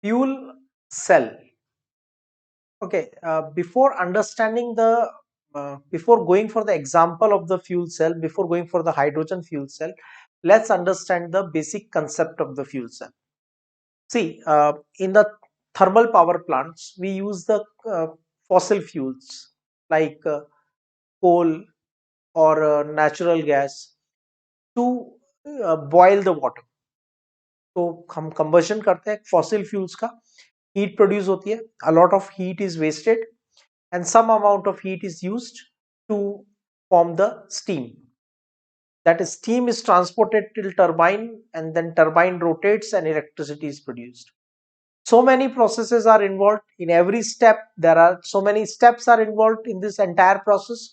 fuel cell. Okay, before going for the example of the fuel cell, before going for the hydrogen fuel cell, let's understand the basic concept of the fuel cell. See, in the thermal power plants, we use the fossil fuels like coal or natural gas to boil the water. तो हम combustion करते हैं fossil fuels का, heat produce होती है, a lot of heat is wasted and some amount of heat is used to form the steam. That steam is transported till turbine, and then turbine rotates and electricity is produced. So many processes are involved in every step. There are so many steps are involved in this entire process.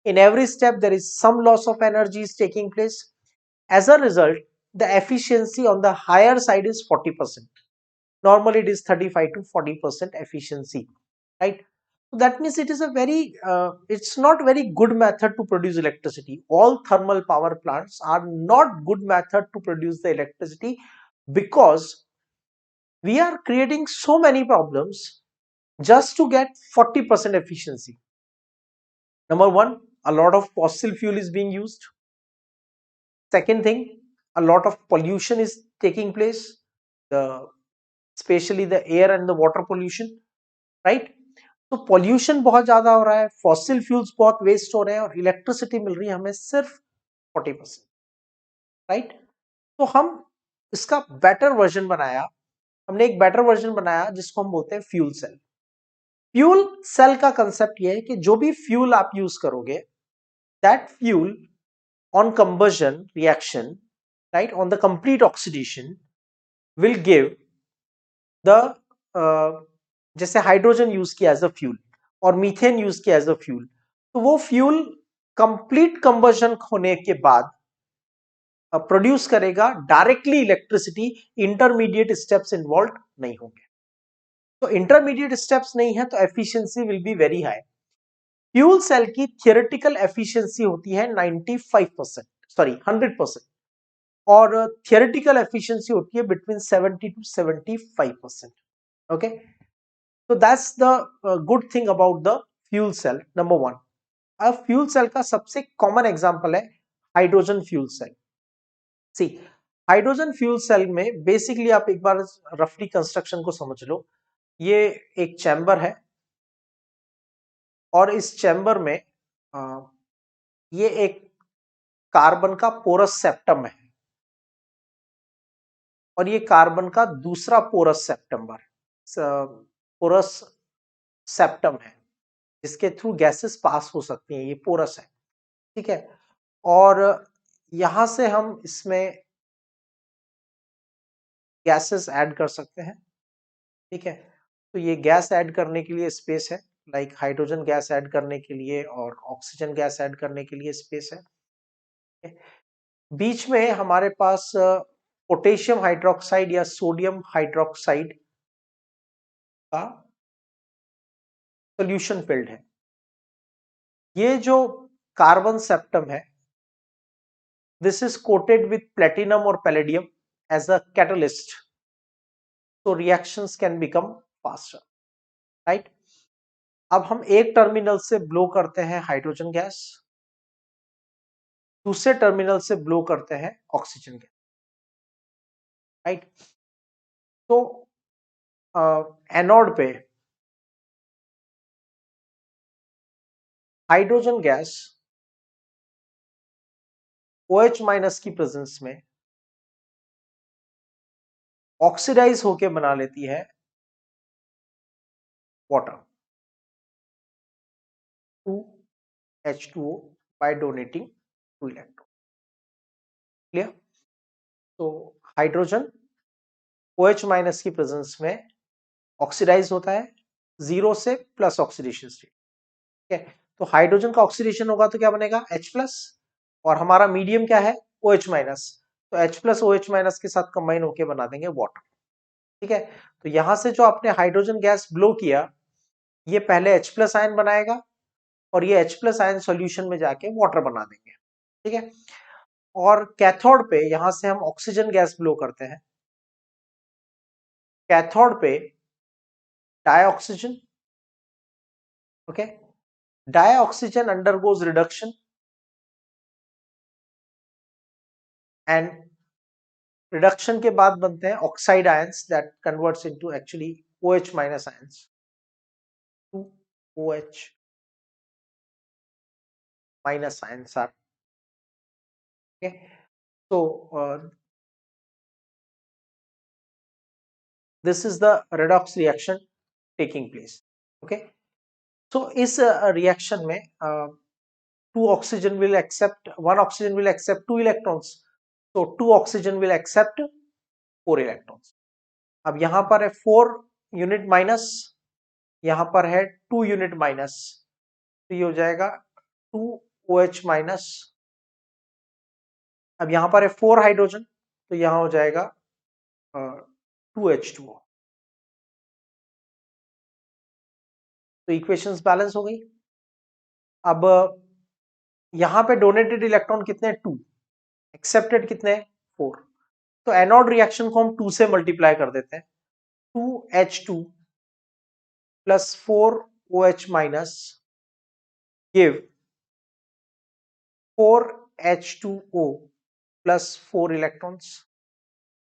In every step there is some loss of energy is taking place. As a result, the efficiency on the higher side is 40%. Normally it is 35 to 40% efficiency, right? So that means it is a very it's not very good method to produce electricity. All thermal power plants are not good method to produce the electricity, because we are creating so many problems just to get 40% efficiency. Number one, a lot of fossil fuel is being used. Second thing, a lot of pollution is taking place, the especially the air and the water pollution, right? तो pollution बहुत ज्यादा हो रहा है, fossil fuels बहुत waste हो रहे हैं, और इलेक्ट्रिसिटी मिल रही है हमें सिर्फ 40%, राइट? तो हम इसका बेटर वर्जन बनाया, हमने एक बेटर वर्जन बनाया जिसको हम बोलते हैं फ्यूल सेल. फ्यूल सेल का कंसेप्ट ये है कि जो भी फ्यूल आप यूज करोगे, that fuel on conversion reaction, right, on the complete oxidation will give the जैसे हाइड्रोजन यूज किया एज अ फ्यूल और मीथेन यूज किया एज अ फ्यूल, तो वो फ्यूल कंप्लीट कंबर्जन होने के बाद प्रोड्यूस करेगा directly electricity. Intermediate steps involve नहीं होंगे. तो इंटरमीडिएट स्टेप्स नहीं है तो efficiency will be very high. Fuel cell की थियोरेटिकल एफिशिएंसी होती है 95%, सॉरी 100%, और थियोरेटिकल एफिशिएंसी होती है between 70 to 75%. Okay, so that's the good thing about the fuel cell. Number one, अब फ्यूल सेल का सबसे कॉमन एग्जांपल है हाइड्रोजन फ्यूल सेल. सी, हाइड्रोजन फ्यूल सेल में बेसिकली आप एक बार रफली कंस्ट्रक्शन को समझ लो. ये एक चैम्बर है, और इस चैम्बर में ये एक कार्बन का पोरस सेप्टम है, और ये कार्बन का दूसरा पोरस सेप्टम है जिसके थ्रू गैसेस पास हो सकती हैं. ये पोरस है, ठीक है. और यहां से हम इसमें गैसेस ऐड कर सकते हैं, ठीक है. तो ये गैस ऐड करने के लिए स्पेस है, लाइक हाइड्रोजन गैस ऐड करने के लिए और ऑक्सीजन गैस ऐड करने के लिए स्पेस है. बीच में हमारे पास पोटेशियम हाइड्रोक्साइड या सोडियम हाइड्रोक्साइड का सोल्यूशन फील्ड है. ये जो कार्बन सेप्टम है, this is coated with platinum और palladium as a catalyst, so reactions can become faster, right? अब हम एक टर्मिनल से ब्लो करते हैं हाइड्रोजन गैस, दूसरे टर्मिनल से ब्लो करते हैं ऑक्सीजन गैस, राइट? तो एनोड पे हाइड्रोजन गैस OH माइनस की प्रेजेंस में ऑक्सीडाइज होके बना लेती है water, 2H2O, by donating 2 electron. Clear? तो हाइड्रोजन OH माइनस की प्रेजेंस में ऑक्सीडाइज होता है 0 से प्लस ऑक्सीडेशन स्टेट, ठीक है. तो हाइड्रोजन का ऑक्सीडेशन होगा तो क्या बनेगा? H+, और हमारा मीडियम क्या है? OH minus. तो H+ OH माइनस के साथ कंबाइन होके बना देंगे वाटर, ठीक है. तो यहां से जो आपने हाइड्रोजन गैस ब्लो किया, ये पहले H+ आयन बनाएगा, और ये H+ आयन सॉल्यूशन में जाके वाटर बना देंगे, ठीक है. और कैथोड पे यहां से हम ऑक्सीजन गैस ब्लो करते हैं, कैथोड पे dioxygen, okay, dioxygen undergoes reduction and reduction के बाद बनते हैं oxide ions that converts into actually OH minus ions to OH minus ions are okay. So this is the redox reaction taking place. Okay, so इस reaction में two oxygen will accept, one oxygen will accept 2 electrons, so 2 oxygen will accept 4 electrons. अब यहाँ पर है 4 unit minus, यहाँ पर है 2 unit minus, तो ये हो जाएगा 2OH माइनस. अब यहाँ पर है 4 हाइड्रोजन, तो यहाँ हो जाएगा 2H2O. तो इक्वेशंस बैलेंस हो गई. अब यहाँ पे डोनेटेड इलेक्ट्रॉन कितने, 2, एक्सेप्टेड कितने, 4. तो एनोड रिएक्शन को हम 2 से मल्टीप्लाई कर देते हैं. 2H2 plus 4OH minus give 4H2O plus 4 electrons.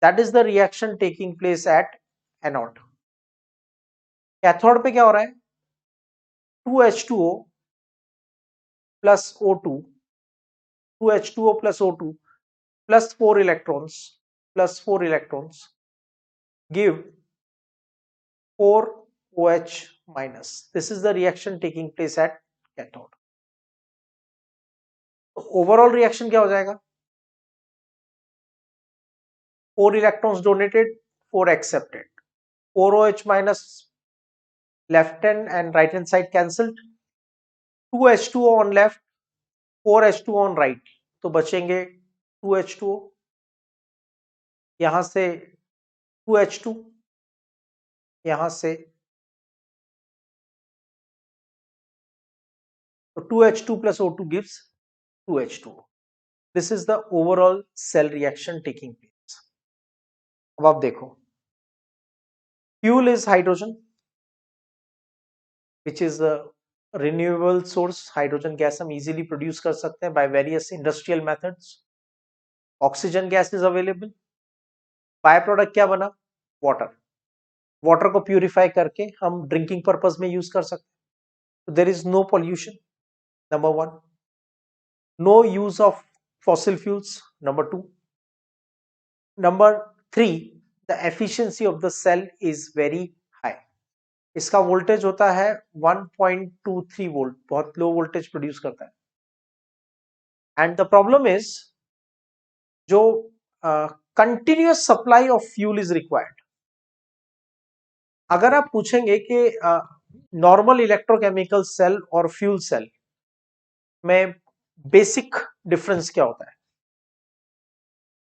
That is the reaction taking place at anode. Cathode पे क्या हो रहा है, 2H2O plus O2, 2H2O plus O2 plus 4 electrons give 4OH minus. This is the reaction taking place at cathode. तो overall reaction क्या हो जाएगा, 4 electrons donated, 4 accepted, 4OH minus left hand and right hand side cancelled, 2H2O on left, 4H2O on right, तो बचेंगे 2H2O, यहां से 2H2, यहां से तो 2H2 plus O2 gives 2H2O. This is the overall cell reaction taking place. अब आप देखो, fuel is hydrogen which is a renewable source. Hydrogen gas हम इजीली प्रोड्यूस कर सकते हैं by various industrial methods. Oxygen gas is available. By product क्या बना, water. Water को प्यूरिफाई करके हम ड्रिंकिंग पर्पस में यूज कर सकते हैं. There is no pollution, number 1. No use of fossil fuels, number 2. Number 3, the efficiency of the cell is very high. इसका वोल्टेज होता है 1.23 वोल्ट, बहुत लो वोल्टेज प्रोड्यूस करता है. एंड द प्रॉब्लम इज जो continuous supply of fuel is required. अगर आप पूछेंगे कि नॉर्मल इलेक्ट्रोकेमिकल सेल और फ्यूल सेल में बेसिक डिफरेंस क्या होता है,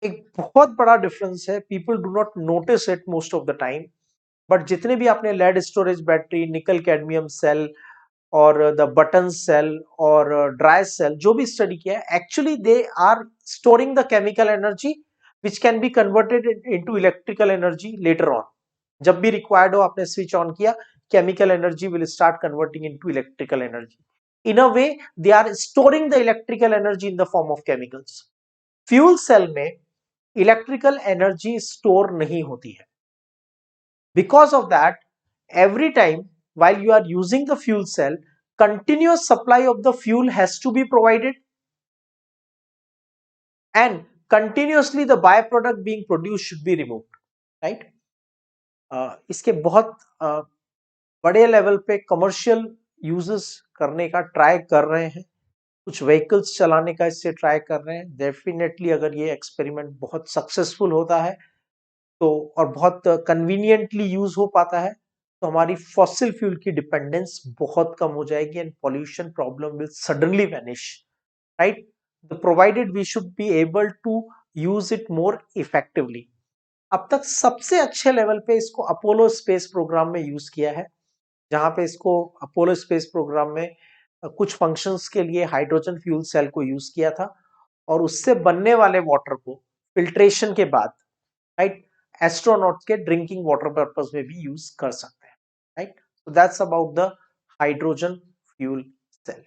एक बहुत बड़ा डिफरेंस है. People do not notice it most of the time, but जितने भी आपने lead storage battery, nickel cadmium cell और द बटन सेल और ड्राई सेल जो भी स्टडी किया है, actually they are storing the chemical energy which can be converted into electrical energy later on. जब भी रिक्वायर्ड हो आपने स्विच ऑन किया, chemical energy will start converting into electrical energy. In a way they are storing the electrical energy in the form of chemicals. Fuel cell में electrical energy store नहीं होती है. Because of that, every time while you are using the fuel cell, continuous supply of the fuel has to be provided and continuously the byproduct being produced should be removed, right? इसके बहुत बड़े level पे commercial uses करने का try कर रहे हैं, कुछ व्हीकल्स चलाने का इससे ट्राई कर रहे हैं. डेफिनेटली अगर ये एक्सपेरिमेंट बहुत सक्सेसफुल होता है तो और बहुत कन्वीनियंटली यूज हो पाता है तो हमारी फॉसिल फ्यूल की डिपेंडेंस बहुत कम हो जाएगी and pollution problem will suddenly vanish, right? Provided we should be able to use it more effectively. अब तक सबसे अच्छे लेवल पे इसको अपोलो स्पेस प्रोग्राम में यूज किया है, जहां पे इसको अपोलो स्पेस प्रोग्राम में कुछ फंक्शंस के लिए हाइड्रोजन फ्यूल सेल को यूज किया था और उससे बनने वाले वाटर को फिल्ट्रेशन के बाद, राइट, एस्ट्रोनॉट के ड्रिंकिंग वाटर पर्पज में भी यूज कर सकते हैं, right. So that's about the hydrogen fuel cell.